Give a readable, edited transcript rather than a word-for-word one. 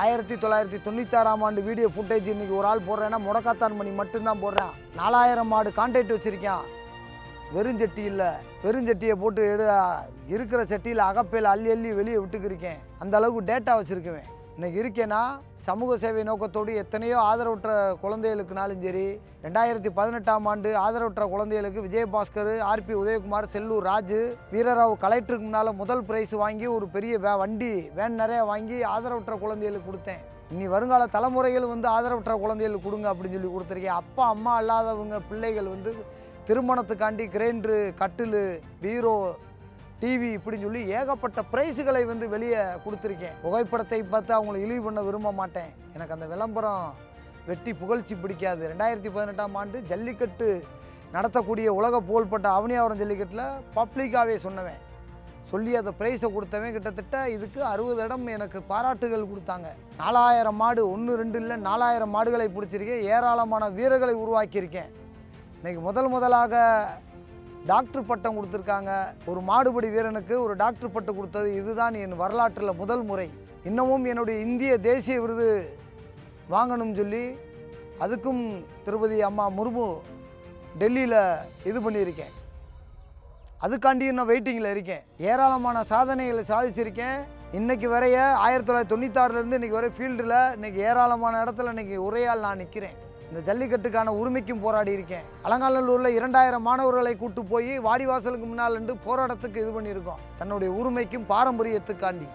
1996ஆம் ஆண்டு video footage இன்றைக்கி ஒரு ஆள் போடுறேன்னா முடக்காத்தான் மணி மட்டும்தான் போடுறான். 4000 மாடு கான்ட்ராக்ட் வச்சுருக்கான். வெறும் சட்டி இல்லை, வெறும் சட்டியை போட்டு இருக்கிற சட்டியில் அகப்பையில் அள்ளி அள்ளி வெளியே விட்டுக்கிருக்கேன். அந்த அளவுக்கு டேட்டா வச்சுருக்குவேன். இன்றைக்கி இருக்கேன்னா சமூக சேவை நோக்கத்தோடு எத்தனையோ ஆதரவற்ற குழந்தைகளுக்குனாலும் சரி, 2018ஆம் ஆண்டு ஆதரவற்ற குழந்தைகளுக்கு விஜயபாஸ்கர், ஆர்பி உதயகுமார், செல்லூர் ராஜு, வீரராவ் கலெக்டருக்கு முன்னால் முதல் பிரைஸ் வாங்கி ஒரு பெரிய வண்டி வேன் நிறைய வாங்கி ஆதரவற்ற குழந்தைகளுக்கு கொடுத்தேன். இனி வருங்கால தலைமுறைகள் ஆதரவற்ற குழந்தைகளுக்கு கொடுங்க அப்படின்னு சொல்லி கொடுத்துருக்கேன். அப்பா அம்மா இல்லாதவங்க பிள்ளைகள் திருமணத்துக்காண்டி கிரைண்டரு, கட்டில், பீரோ, டிவி இப்படின்னு சொல்லி ஏகப்பட்ட ப்ரைஸுகளை வெளியே கொடுத்துருக்கேன். புகைப்படத்தை பார்த்து அவங்களை இழிவு பண்ண விரும்ப மாட்டேன். எனக்கு அந்த விளம்பரம் வெட்டி புகழ்ச்சி பிடிக்காது. 2018ஆம் ஆண்டு ஜல்லிக்கட்டு நடத்தக்கூடிய உலக புகழ்பட்ட அவனியாவரம் ஜல்லிக்கட்டில் பப்ளிக்காகவே சொன்னவன், சொல்லி அந்த ப்ரைஸை கொடுத்தவன். கிட்டத்தட்ட இதுக்கு 60 இடம் எனக்கு பாராட்டுகள் கொடுத்தாங்க. 4000 மாடு, 1 2 இல்லை 4000 மாடுகளை பிடிச்சிருக்கேன். ஏராளமான வீரர்களை உருவாக்கியிருக்கேன். இன்றைக்கி முதலாக டாக்டர் பட்டம் கொடுத்துருக்காங்க. ஒரு மாடுபடி வீரனுக்கு ஒரு டாக்டர் பட்டம் கொடுத்தது இதுதான் என் வரலாற்றில் முதல் முறை. இன்னமும் என்னுடைய இந்திய தேசிய விருது வாங்கணும்னு சொல்லி அதுக்கும் திருப்பதி அம்மா முர்மு டெல்லியில் இது பண்ணியிருக்கேன். அதுக்காண்டி இன்னும் வெயிட்டிங்கில் இருக்கேன். ஏராளமான சாதனைகளை சாதிச்சிருக்கேன். இன்றைக்கி வரைய 1996லேருந்து இன்றைக்கி வரை ஃபீல்டில் இன்றைக்கி ஏராளமான இடத்துல இன்றைக்கி உரையால் நான் நிற்கிறேன். இந்த ஜல்லிக்கட்டுக்கான உரிமைக்கும் போராடி இருக்கேன். அலங்காநல்லூரில் 2000 மாணவர்களை கூட்டு போய் வாடிவாசலுக்கு முன்னால் போராட்டத்துக்கு இது பண்ணியிருக்கோம். தன்னுடைய உரிமைக்கும் பாரம்பரியத்துக்காண்டி.